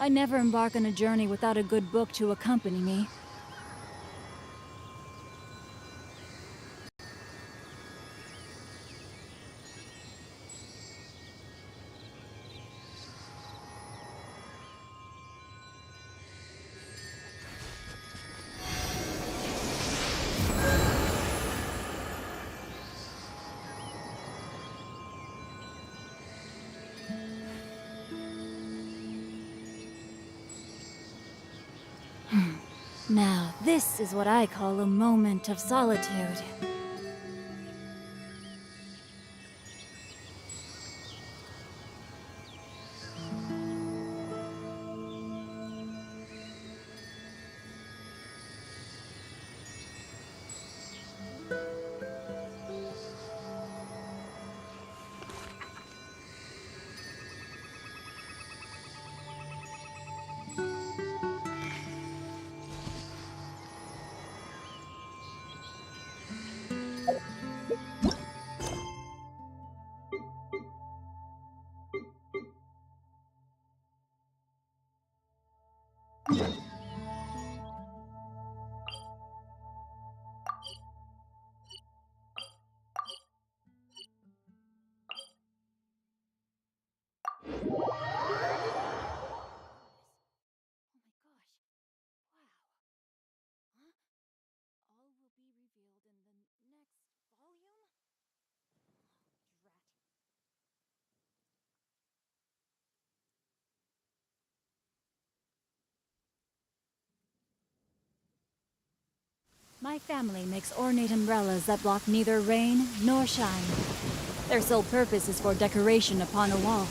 I never embark on a journey without a good book to accompany me. Now, this is what I call a moment of solitude. My family makes ornate umbrellas that block neither rain nor shine. Their sole purpose is for decoration upon a wall.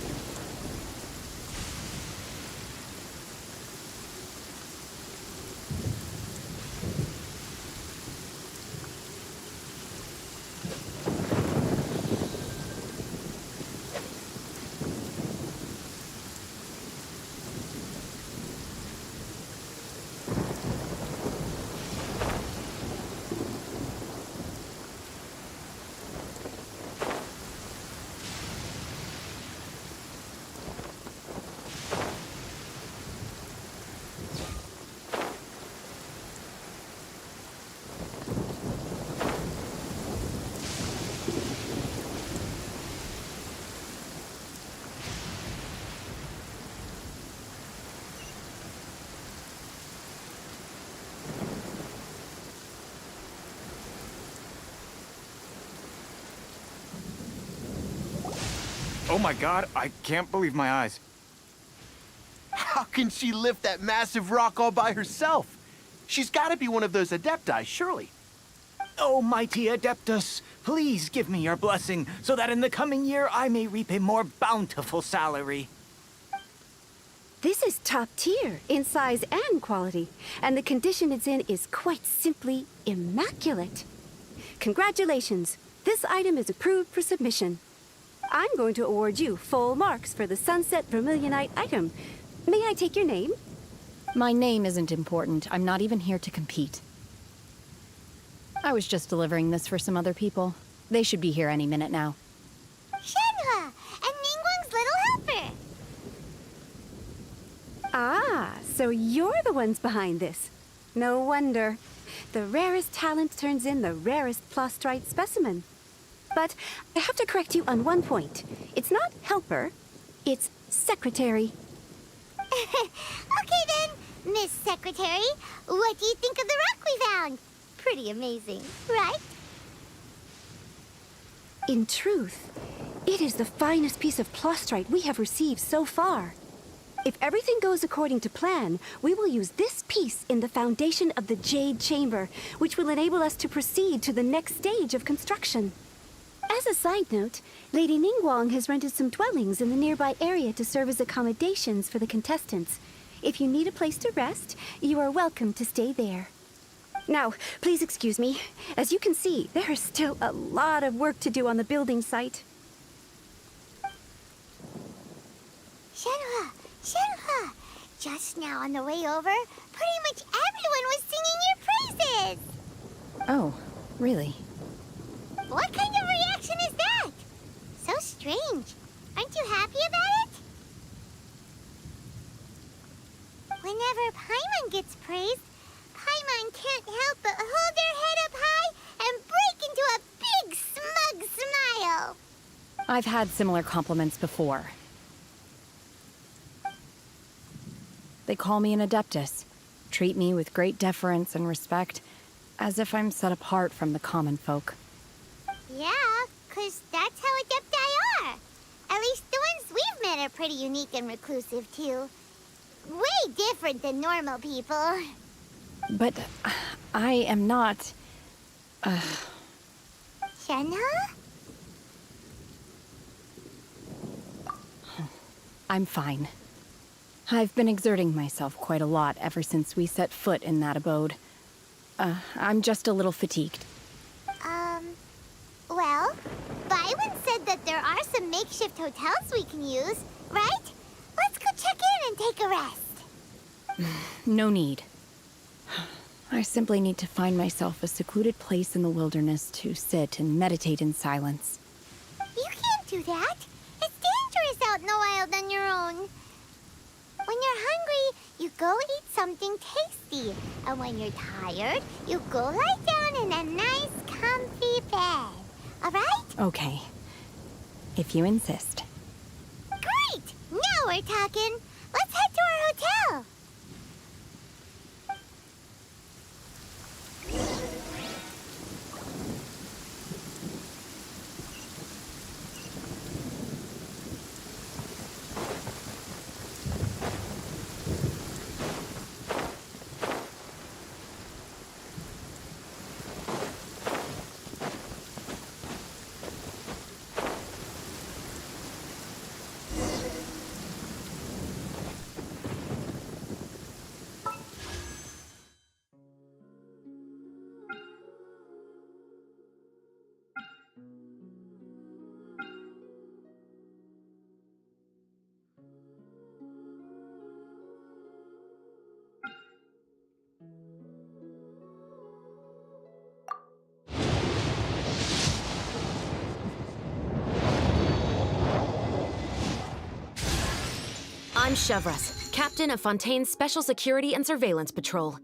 Oh my god, I can't believe my eyes. How can she lift that massive rock all by herself? She's got to be one of those Adepti, surely. Oh, mighty Adeptus, please give me your blessing so that in the coming year I may reap a more bountiful salary. This is top tier in size and quality, and the condition it's in is quite simply immaculate. Congratulations, this item is approved for submission. I'm going to award you full marks for the Sunset Vermilionite item. May I take your name? My name isn't important. I'm not even here to compete. I was just delivering this for some other people. They should be here any minute now. Shenhua, and Ningguang's little helper. Ah, so you're the ones behind this. No wonder. The rarest talent turns in the rarest plastrite specimen. But I have to correct you on one point. It's not helper, it's secretary. Okay then, Miss Secretary, what do you think of the rock we found? Pretty amazing, right? In truth, it is the finest piece of plastrite we have received so far. If everything goes according to plan, we will use this piece in the foundation of the Jade Chamber, which will enable us to proceed to the next stage of construction. As a side note, Lady Ningguang has rented some dwellings in the nearby area to serve as accommodations for the contestants. If you need a place to rest, you are welcome to stay there. Now, please excuse me. As you can see, there is still a lot of work to do on the building site. Shenhua, Shenhua, just now on the way over, pretty much everyone was singing your praises. Oh, really? What kind of reaction is that? So strange. Aren't you happy about it? I've had similar compliments before. They call me an Adeptus, treat me with great deference and respect, as if I'm set apart from the common folk. Yeah, 'cause that's how Adepti are. At least the ones we've met are pretty unique and reclusive, too. Way different than normal people. But I am not... Shanna? I'm fine. I've been exerting myself quite a lot ever since we set foot in that abode. I'm just a little fatigued. Well, Byron said that there are some makeshift hotels we can use, right? Let's go check in and take a rest. No need. I simply need to find myself a secluded place in the wilderness to sit and meditate in silence. You can't do that. It's dangerous out in the wild on your own. When you're hungry, you go eat something tasty. And when you're tired, you go lie down in a nice, comfy bed. All right? Okay. If you insist. Great! Now we're talking. Let's head to our hotel. I'm Chevras, captain of Fontaine's Special Security and Surveillance Patrol.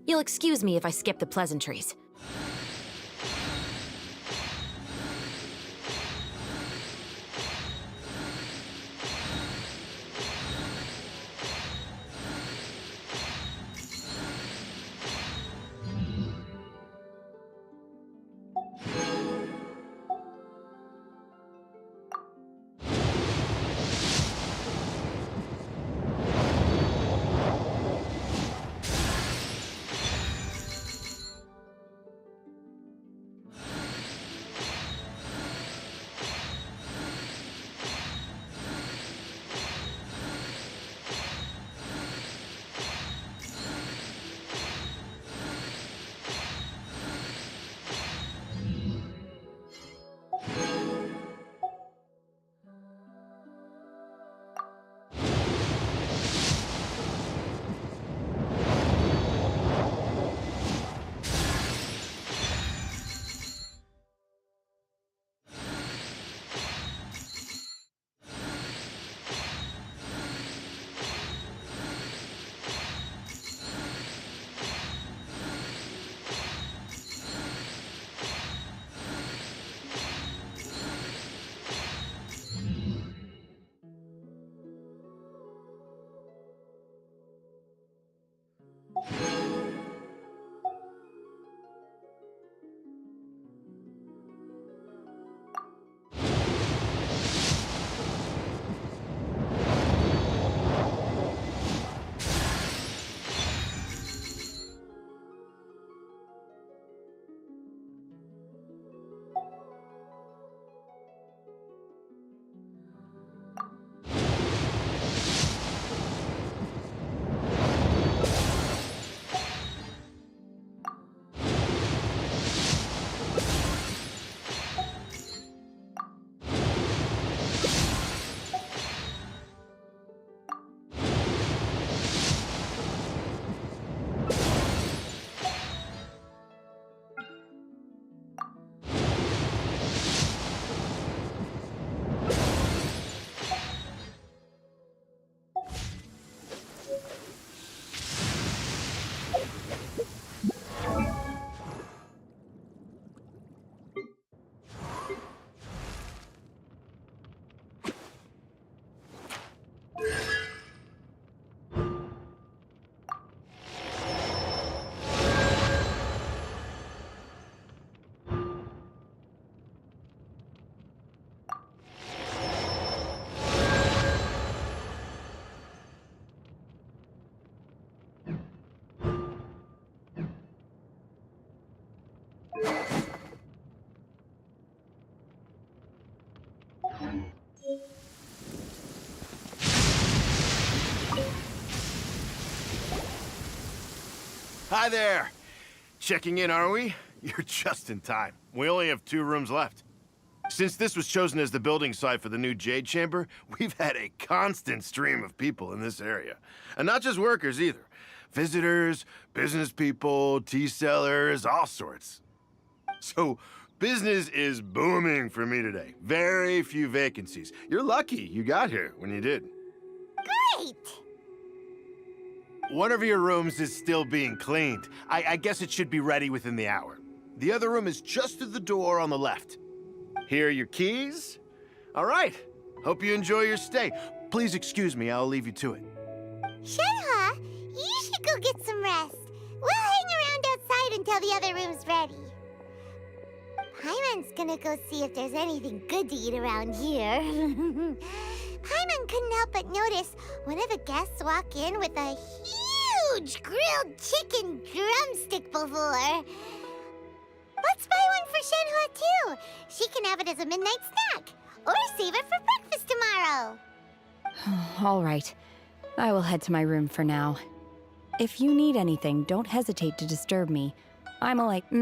You'll excuse me if I skip the pleasantries. Hi there. Checking in, are we? You're just in time. We only have 2 rooms left. Since this was chosen as the building site for the new Jade Chamber, we've had a constant stream of people in this area. And not just workers either. Visitors, business people, tea sellers, all sorts. So, business is booming for me today. Very few vacancies. You're lucky you got here when you did. Great! One of your rooms is still being cleaned. I guess it should be ready within the hour. The other room is just through the door on the left. Here are your keys. All right. Hope you enjoy your stay. Please excuse me, I'll leave you to it. Shenhe, you should go get some rest. We'll hang around outside until the other room's ready. Paimon's gonna go see if there's anything good to eat around here. Paimon couldn't help but notice one of the guests walk in with a huge grilled chicken drumstick before. Let's buy one for Shenhe too. She can have it as a midnight snack, or save it for breakfast tomorrow. All right. I will head to my room for now. If you need anything, don't hesitate to disturb me. I'm like, Hey,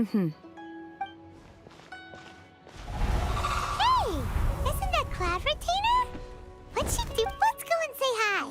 isn't that Cloud Retainer? What'd she do? Let's go and say hi.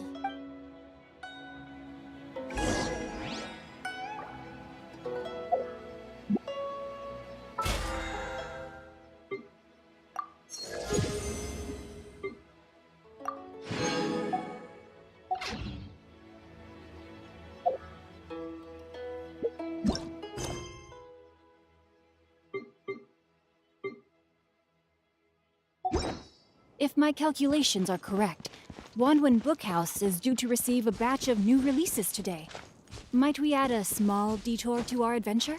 if my calculations are correct, Wanwen Bookhouse is due to receive a batch of new releases today. Might we add a small detour to our adventure?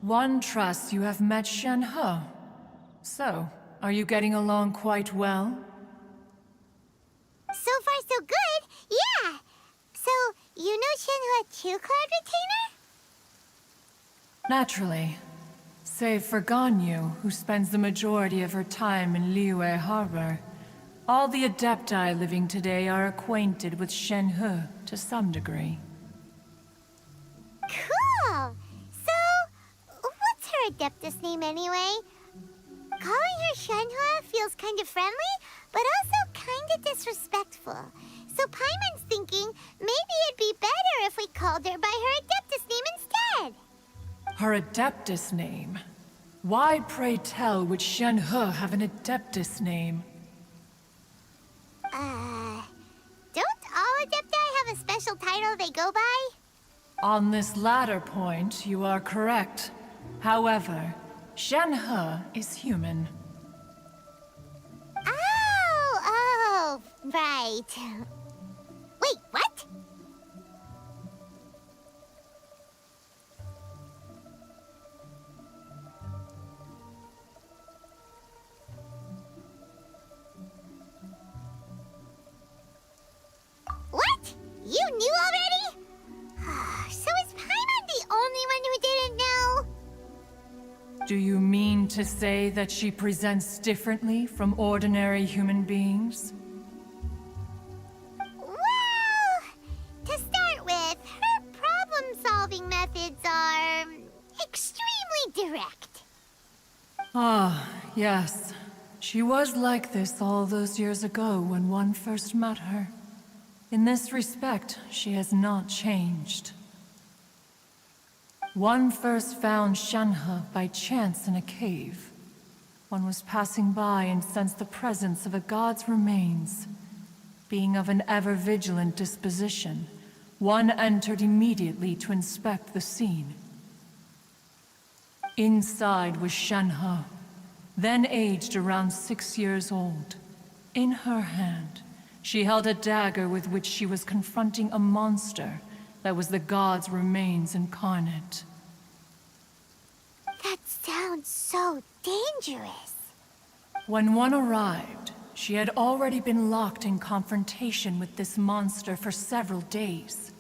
One trusts you have met Shenhe. So, are you getting along quite well? So far, so good. Yeah. So, you know Shenhe too, Cloud Retainer? Naturally. Save for Ganyu, who spends the majority of her time in Liyue Harbor. All the Adepti living today are acquainted with Shenhe to some degree. Cool. So, what's her Adeptus name anyway? Calling her Shenhe feels kind of friendly, but also kind of disrespectful. So Paimon's thinking maybe it'd be better if we called her by her Adeptus name instead. Her Adeptus name? Why, pray tell, would Shenhe have an Adeptus name? Don't all Adepti have a special title they go by? On this latter point, you are correct. However, Shenhe is human. Oh, right. Wait, what? What? You knew already? So is Paimon the only one who didn't know? Do you mean to say that she presents differently from ordinary human beings? Well, to start with, her problem-solving methods are extremely direct. Ah, yes. She was like this all those years ago when one first met her. In this respect, she has not changed. One first found Shenhe by chance in a cave. One was passing by and sensed the presence of a god's remains. Being of an ever-vigilant disposition, one entered immediately to inspect the scene. Inside was Shenhe, then aged around 6 years old. In her hand, She held a dagger with which she was confronting a monster that was the god's remains incarnate. That sounds so dangerous. When one arrived, she had already been locked in confrontation with this monster for several days.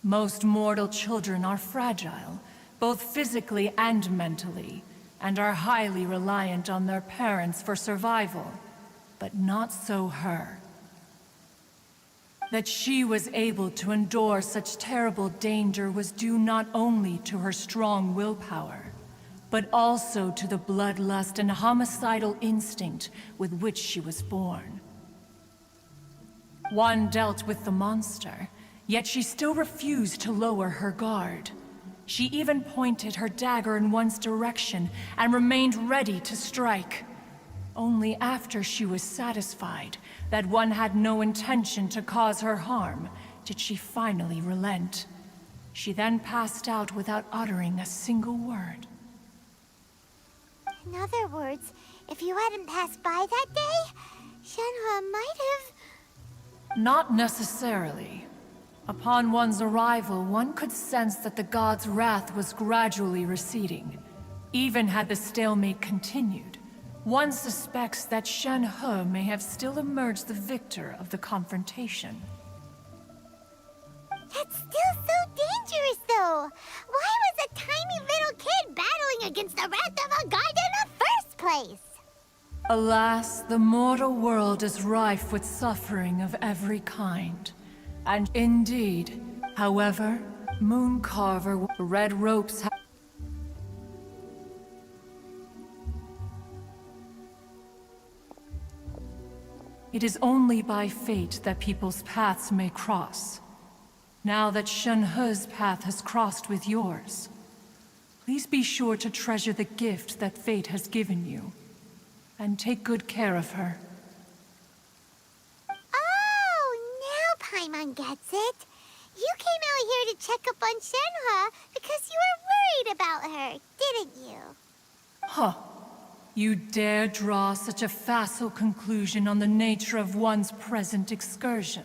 Most mortal children are fragile, both physically and mentally, and are highly reliant on their parents for survival. But not so her. That she was able to endure such terrible danger was due not only to her strong willpower, but also to the bloodlust and homicidal instinct with which she was born. One dealt with the monster, yet she still refused to lower her guard. She even pointed her dagger in one's direction and remained ready to strike. Only after she was satisfied that one had no intention to cause her harm did she finally relent. She then passed out without uttering a single word. In other words, if you hadn't passed by that day, Shenhe might have... Not necessarily. Upon one's arrival, one could sense that the god's wrath was gradually receding. Even had the stalemate continued, one suspects that Shenhe may have still emerged the victor of the confrontation. That's still so dangerous, though. Why was a tiny little kid battling against the wrath of a god in the first place? Alas, the mortal world is rife with suffering of every kind. And indeed, however, Mooncarver, red ropes It is only by fate that people's paths may cross. Now that Shenhe's path has crossed with yours, please be sure to treasure the gift that fate has given you, and take good care of her. Oh, now Paimon gets it. You came out here to check up on Shenhe because you were worried about her, didn't you? Huh. You dare draw such a facile conclusion on the nature of one's present excursion?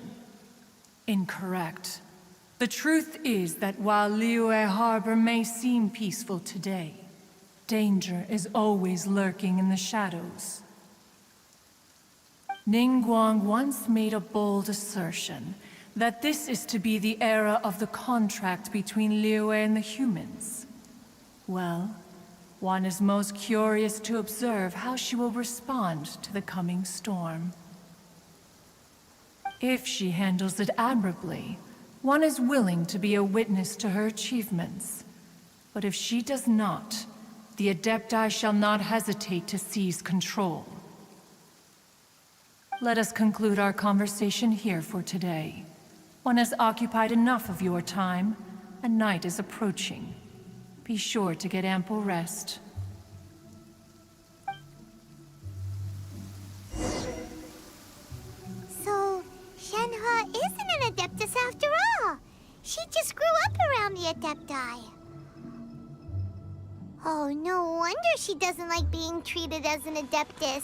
Incorrect. The truth is that while Liyue Harbor may seem peaceful today, danger is always lurking in the shadows. Ningguang once made a bold assertion that this is to be the era of the contract between Liyue and the humans. Well, one is most curious to observe how she will respond to the coming storm. If she handles it admirably, one is willing to be a witness to her achievements. But if she does not, the Adepti shall not hesitate to seize control. Let us conclude our conversation here for today. One has occupied enough of your time, and night is approaching. Be sure to get ample rest. So, Shenhe isn't an Adeptus after all. She just grew up around the Adepti. Oh, no wonder she doesn't like being treated as an Adeptus.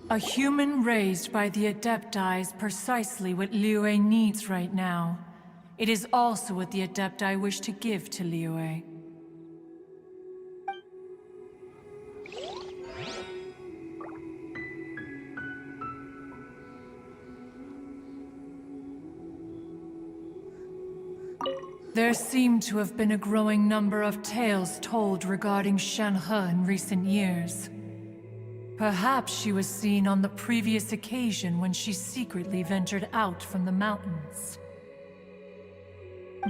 A human raised by the Adepti is precisely what Liyue needs right now. It is also what the Adepti wish to give to Liyue. There seem to have been a growing number of tales told regarding Shenhe in recent years. Perhaps she was seen on the previous occasion when she secretly ventured out from the mountains.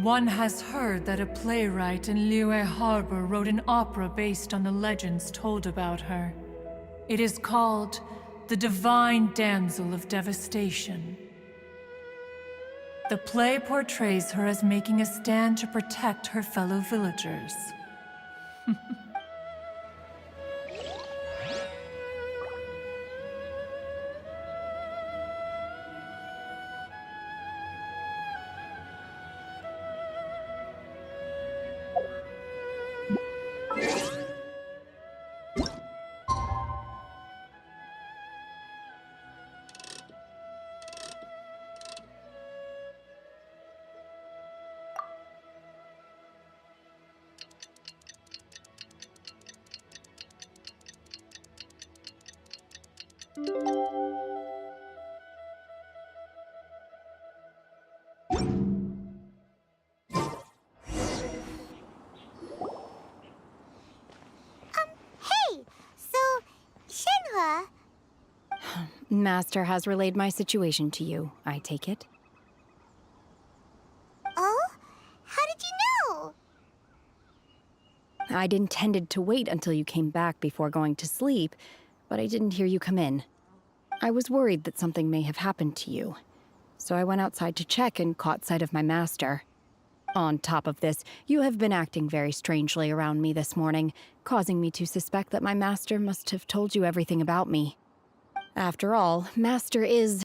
One has heard that a playwright in Liyue Harbor wrote an opera based on the legends told about her. It is called The Divine Damsel of Devastation. The play portrays her as making a stand to protect her fellow villagers. Hey! So, Shenhua, Master has relayed my situation to you, I take it. oh? How did you know? I'd intended to wait until you came back before going to sleep, but I didn't hear you come in. I was worried that something may have happened to you, so I went outside to check and caught sight of my master. On top of this, you have been acting very strangely around me this morning, causing me to suspect that my master must have told you everything about me. After all, Master is